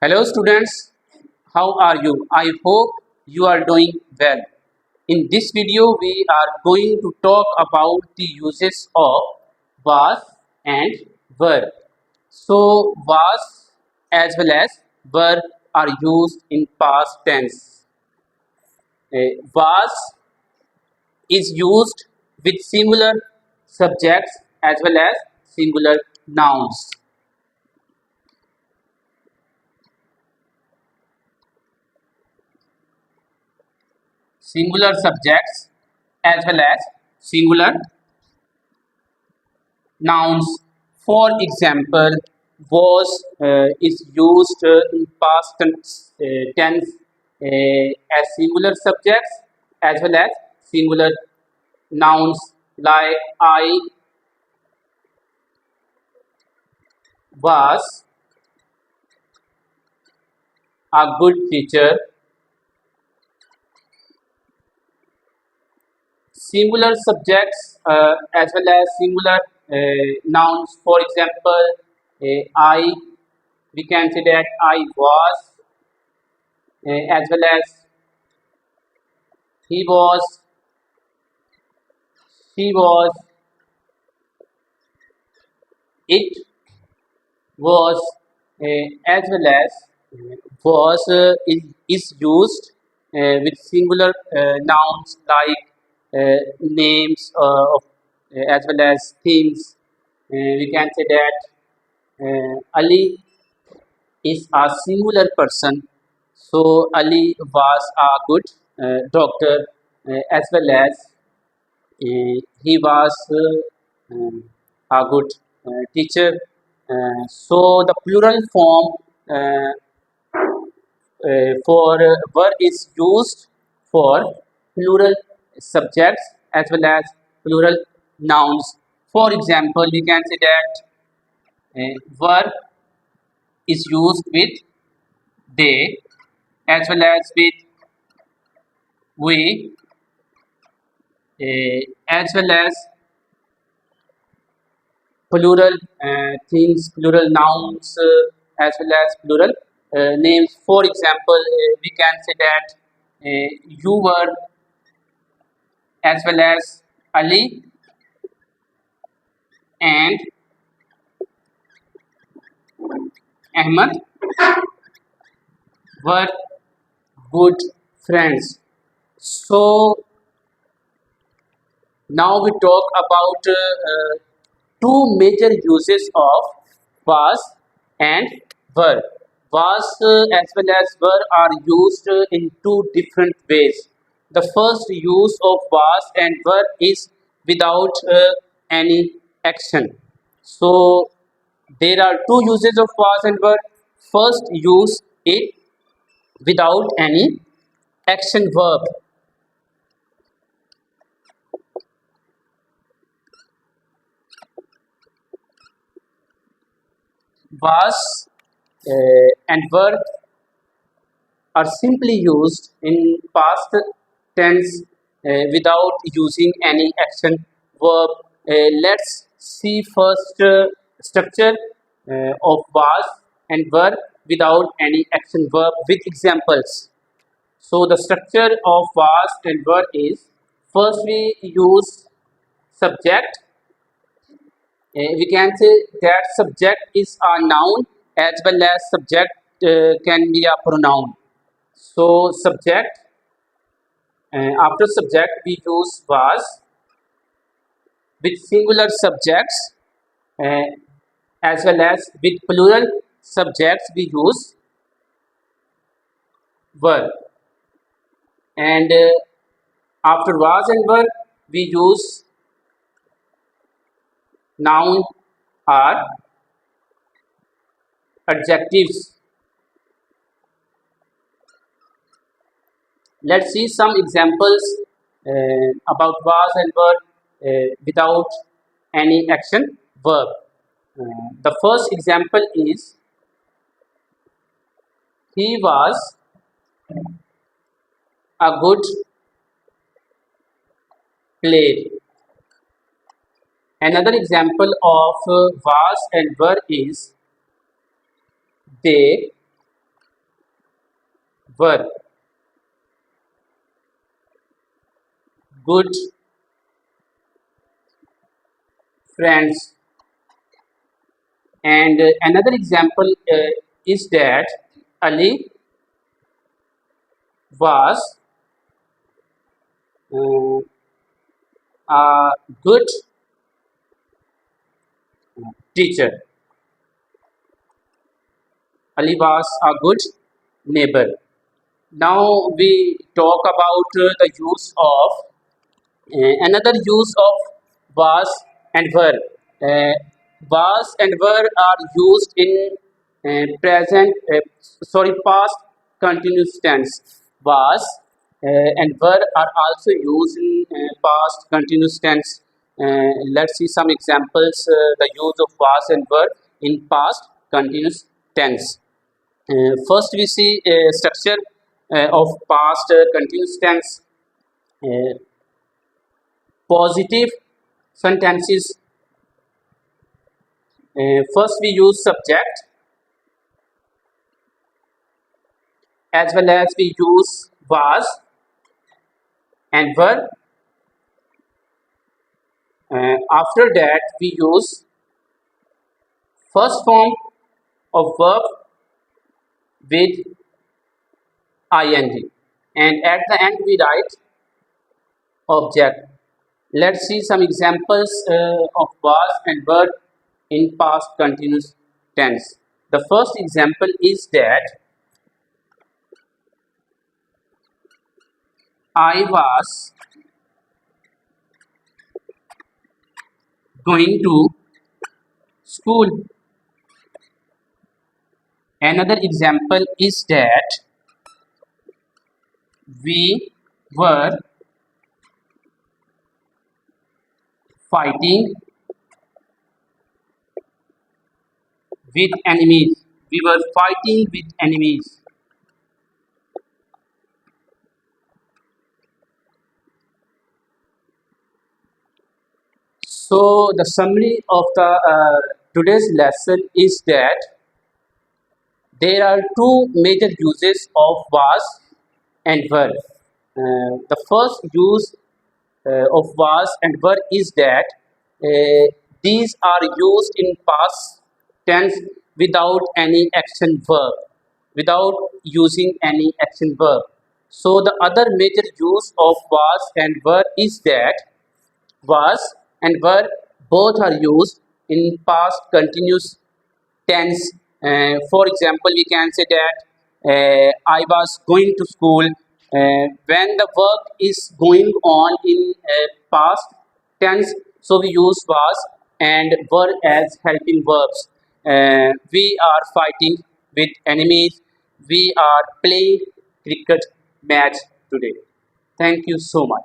Hello students, how are you? I hope you are doing well. In this video, we are going to talk about the uses of was and were. So, was as well as were are used in past tense. Was is used with singular subjects as well as singular nouns. Singular subjects as well as singular nouns. For example, was is used in past tense as singular subjects as well as singular nouns like I was a good teacher. Singular subjects as well as singular nouns. For example, I, we can say that I was, as well as he was, she was, it was, as well as was is used with singular nouns like names of, as well as things. We can say that Ali is a singular person. So Ali was a good doctor, as well as he was a good teacher. So the plural form for were is used for plural subjects as well as plural nouns. For example, we can say that were is used with they as well as with we, as well as plural things, plural nouns, as well as plural names. For example, we can say that you were, as well as Ali and Ahmad were good friends. So now we talk about two major uses of was and were. Was as well as were are used in two different ways. The first use of was and were is without any action. So there are two uses of was and were. First use it without any action verb. Was and were are simply used in past tense without using any action verb. Let's see first structure of was and were without any action verb with examples. So the structure of was and were is, first we use subject. We can say that subject is a noun as well as subject can be a pronoun. So subject, after subject we use was. With singular subjects uh, as well as with plural subjects we use were. And after was and were we use noun or adjectives. Let's see some examples about was and were without any action verb. The first example is, he was a good player. Another example of was and were is, they were good friends. And another example is that Ali was uh, a good teacher. Ali was a good neighbor. Now we talk about the use of another use of was and were. Uh, was and were are used in past continuous tense. Was and were are also used in past continuous tense. Let's see some examples. The use of was and were in past continuous tense. First, we see structure of past continuous tense. Uh, Positive sentences. First, we use subject as well as we use was and were. After that, we use first form of verb with ing, and at the end we write object. Let's see some examples of was and were in past continuous tense. The first example is that I was going to school. Another example is that we were fighting with enemies. We were fighting with enemies. So the summary of the today's lesson is that there are two major uses of was and were. The first use of was and were is that these are used in past tense without any action verb, without using any action verb. So the other major use of was and were is that was and were both are used in past continuous tense. For example, we can say that I was going to school. When the work is going on in past tense, so we use was and were as helping verbs. We are fighting with enemies. We are playing cricket match today. Thank you so much.